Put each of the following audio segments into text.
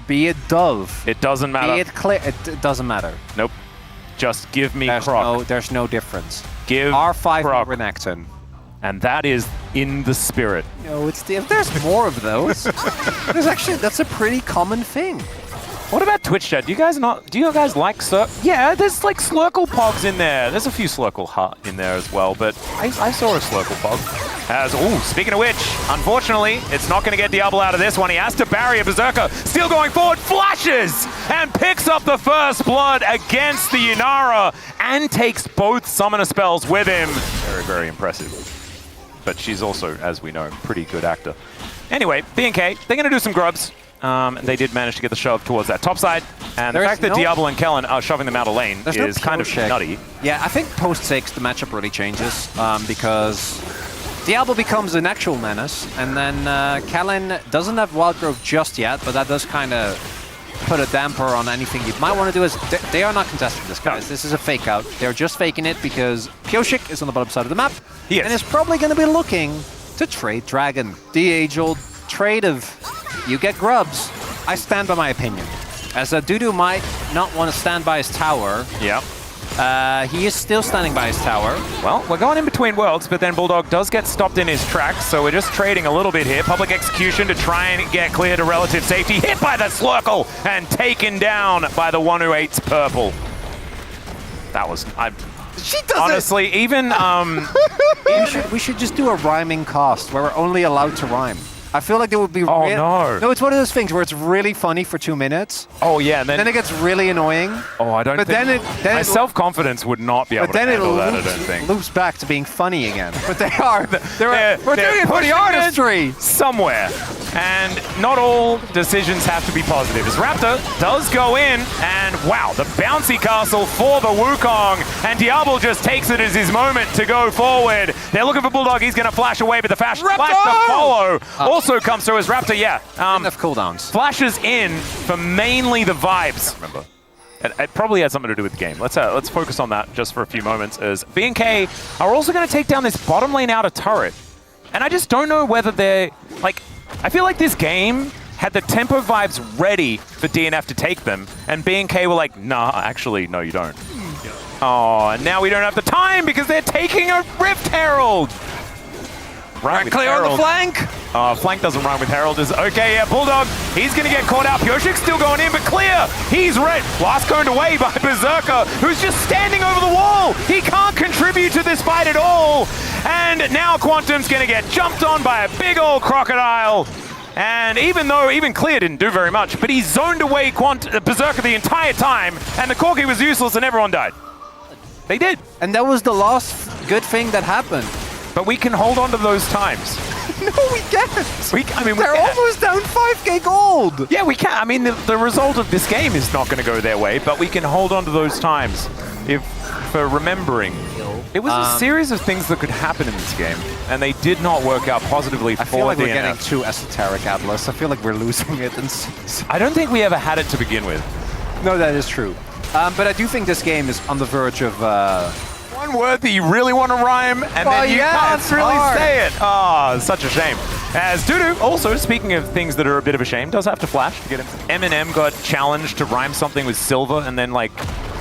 be it Dove. It doesn't matter. Be it clear. It doesn't matter. Nope. Just give me Croc. There's no difference. Give R5 Croc. over Necton. And that is in the spirit. No, it's there's more of those. That's a pretty common thing. What about Twitch chat? Do you guys like Yeah, there's like Slurkle Pogs in there. There's a few Slurkle Hut in there as well, but I saw a Slurkle Pog. Speaking of which, unfortunately, it's not going to get Diablo out of this one. He has to barrier Berserker. Still going forward, flashes, and picks up the first blood against the Yunara, and takes both summoner spells with him. Very, very impressive. But she's also, as we know, pretty good actor. Anyway, BNK, they're going to do some grubs. They did manage to get the shove towards that top side. And the fact that Diablo and Kellen are shoving them out of lane is kind of nutty. Yeah, I think post 6, the matchup really changes because Diablo becomes an actual menace, and then Kellen doesn't have Wild Growth just yet, but that does kind of put a damper on anything you might want to do. They are not contesting this, guys. No. This is a fake out. They're just faking it because Pioshik is on the bottom side of the map, and is probably going to be looking to trade Dragon. The age-old trade of you get grubs. I stand by my opinion. As Dudu might not want to stand by his tower. Yeah. He is still standing by his tower. Well, we're going in between worlds, but then Bulldog does get stopped in his tracks, so we're just trading a little bit here. Public execution to try and get clear to relative safety. Hit by the Slurkle and taken down by the one who hates purple. That was... She does honestly, it. Even... we should just do a rhyming cast where we're only allowed to rhyme. I feel like it would be... Oh, no. No, it's one of those things where it's really funny for 2 minutes. Oh, yeah. And then it gets really annoying. Oh, I don't think... Then my self-confidence would not be able to handle that, I don't think. Loops back to being funny again. But they are... We're doing it for the artistry! Somewhere. And not all decisions have to be positive. As Raptor does go in, and wow, the bouncy castle for the Wukong. And Diablo just takes it as his moment to go forward. They're looking for Bulldog. He's going to flash away, but the flash to follow also comes through as Raptor, enough cooldowns. Flashes in for mainly the vibes. Remember, it probably has something to do with the game. Let's focus on that just for a few moments. As BNK are also going to take down this bottom lane outer turret, and I just don't know whether they're like. I feel like this game had the tempo vibes ready for DNF to take them, and BNK were like, nah, actually, no, you don't. Oh, and now we don't have the time because they're taking a Rift Herald. Right, clear on the flank. Flank doesn't rhyme with Herald. Okay, yeah, Bulldog, he's going to get caught out. Pioshik's still going in, but clear. He's red. Last coned away by Berserker, who's just standing over the wall. He can't contribute to this fight at all. And now Quantum's going to get jumped on by a big old crocodile. And even Clear didn't do very much, but he zoned away Berserker the entire time, and the Corki was useless and everyone died. They did. And that was the last good thing that happened. But we can hold on to those times. No, we can't. They're almost down 5k gold. Yeah, we can. I mean, the result of this game is not going to go their way, but we can hold on to those times for remembering. It was a series of things that could happen in this game, and they did not work out positively for DNF. I feel like we're getting too esoteric, Atlas. I feel like we're losing it. I don't think we ever had it to begin with. No, that is true. But I do think this game is on the verge of... one word that you really want to rhyme, and then you can't really say it. Oh, such a shame. As Dudu, also, speaking of things that are a bit of a shame, does have to flash to get him. Eminem got challenged to rhyme something with silver, and then, like,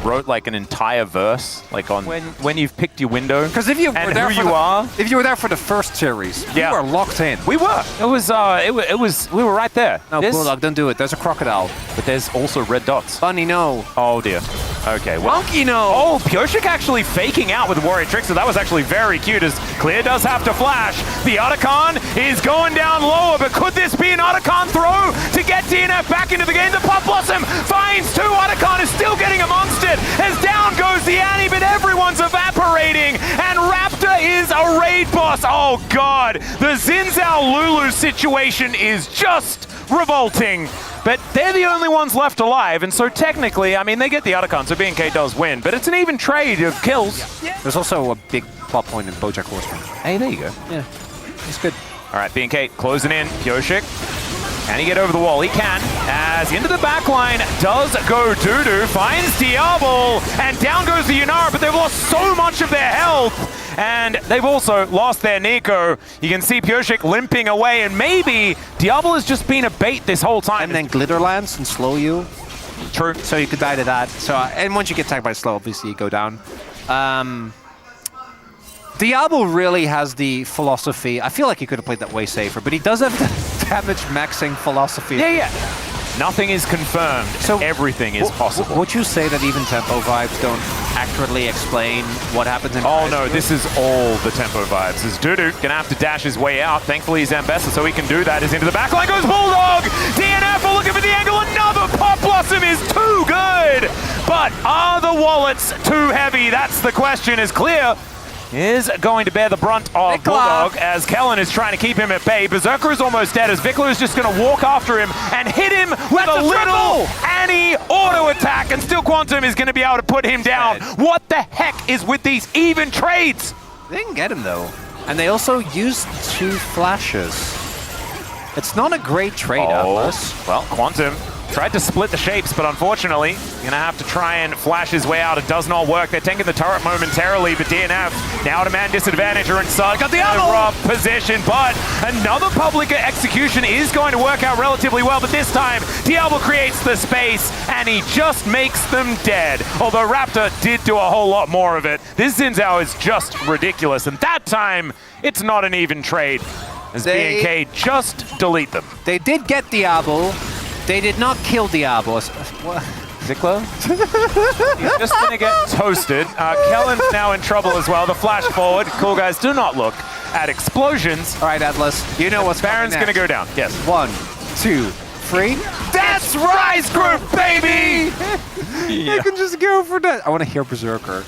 wrote, like, an entire verse, like, on when you've picked your window. Because if you were there if you were there for the first series, you were locked in. We were. It was, we were right there. No, Bulldog, don't do it. There's a crocodile. But there's also red dots. Bunny, no. Oh, dear. Okay, well. Monkey, no. Oh, Pioshik actually faking out with Warrior Trickster. That was actually very cute, as Clear does have to flash. The Otacon is going down lower, but could this be an Otacon throw to get DNF back into the game? The Pop Blossom finds two. Otacon is still getting amongst it, as down goes the Annie, but everyone's evaporating, and Raptor is a raid boss. Oh, God. The Xin Zhao Lulu situation is just revolting. But they're the only ones left alive, and so technically, I mean, they get the Otacon, so BNK does win, but it's an even trade of kills. Yeah. There's also a big plot point in BoJack Horseman. Hey, there you go. Yeah, it's good. All right, BNK closing in. Pioshik Can he get over the wall? He can. As into the back line does go Dudu, finds Diablo, and down goes the Yunara, but they've lost so much of their health. And they've also lost their Nico. You can see FEARX limping away, and maybe Diablo has just been a bait this whole time. And then glitter lands and slow you. True. So you could die to that. So and once you get attacked by slow, obviously you go down. Diablo really has the philosophy. I feel like he could have played that way safer, but he does have the damage maxing philosophy. Yeah. Nothing is confirmed, so everything is possible. Would you say that even tempo vibes don't accurately explain what happens in Oh no, this is all the tempo vibes. As Dudu gonna have to dash his way out. Thankfully he's Ambessa, so he can do that. Is into the back line goes Bulldog! DNF are looking for the angle. Another Pop Blossom is too good! But are the wallets too heavy? That's the question. Is clear is going to bear the brunt of Bulldog as Kellen is trying to keep him at bay. Berserker is almost dead as Vikla is just going to walk after him and hit him with a little Annie auto attack, and still Quantum is going to be able to put him down. What the heck is with these even trades? They didn't get him though. And they also used 2 flashes. It's not a great trade, Atlas. Well, Quantum tried to split the shapes, but unfortunately, gonna have to try and flash his way out. It does not work. They're taking the turret momentarily, but DNF now at a man disadvantage are inside. Got the rough position, but another public execution is going to work out relatively well, but this time, Diablo creates the space, and he just makes them dead. Although Raptor did do a whole lot more of it. This Zinzao is just ridiculous, and that time, it's not an even trade, as BNK just delete them. They did get Diablo. They did not kill Diablo. Ziklo? He's just going to get toasted. Kellen's now in trouble as well. The flash forward. Cool guys, do not look at explosions. All right, Atlas. You know what's Baron's going to go down. Yes. 1, 2, 3. That's Rise Group, baby! I can just go for that. I want to hear Berserker.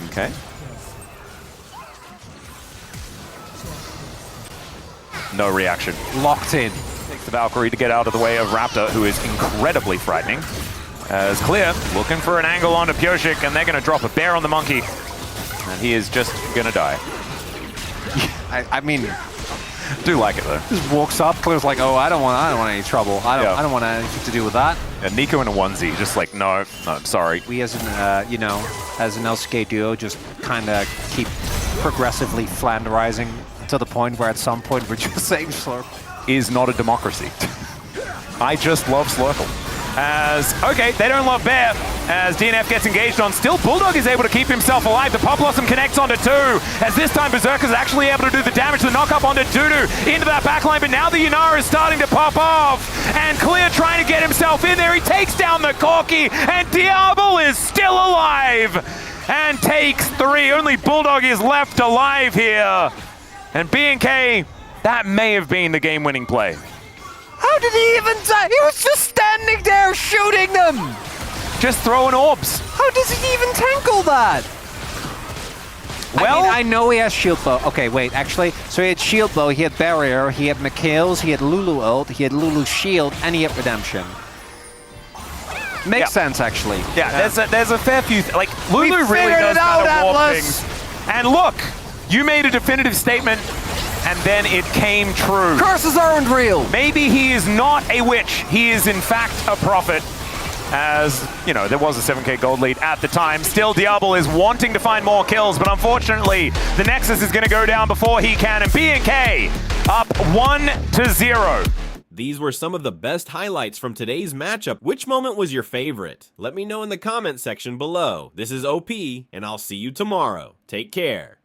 Okay. No reaction. Locked in. Takes the Valkyrie to get out of the way of Raptor, who is incredibly frightening. As Clear looking for an angle onto FEARX, and they're going to drop a bear on the monkey. And he is just going to die. I mean, do like it though. Just walks up. Clear's like, oh, I don't want any trouble. I don't want anything to do with that. And Nico in a onesie, just like, no, I'm sorry. We as an, you know, as an LCK duo, just kind of keep progressively flanderizing to the point where at some point we're just saying Slurp is not a democracy. I just love Slurple. As, okay, they don't love Bear. As DNF gets engaged on, still Bulldog is able to keep himself alive. The Pop Blossom connects onto 2. As this time Berserker is actually able to do the damage, the knock up onto Dudu into that backline, but now the Yunara is starting to pop off. And Clear trying to get himself in there. He takes down the Corki, and Diablo is still alive and takes 3. Only Bulldog is left alive here. And BNK, that may have been the game-winning play. How did he even die? He was just standing there shooting them! Just throwing orbs. How does he even tackle that? Well, I mean, I know he has shield bow. Okay, wait, actually, so he had shield bow, he had barrier, he had Mikhail's, he had Lulu ult, he had Lulu's shield, and he had redemption. Makes sense, actually. Yeah, there's a fair few, like, Lulu really does kind of warp things. And look, you made a definitive statement, and then it came true. Curses aren't real. Maybe he is not a witch. He is, in fact, a prophet. As, you know, there was a 7k gold lead at the time. Still, Diablo is wanting to find more kills, but unfortunately, the Nexus is going to go down before he can, and BNK up 1-0. These were some of the best highlights from today's matchup. Which moment was your favorite? Let me know in the comment section below. This is OP, and I'll see you tomorrow. Take care.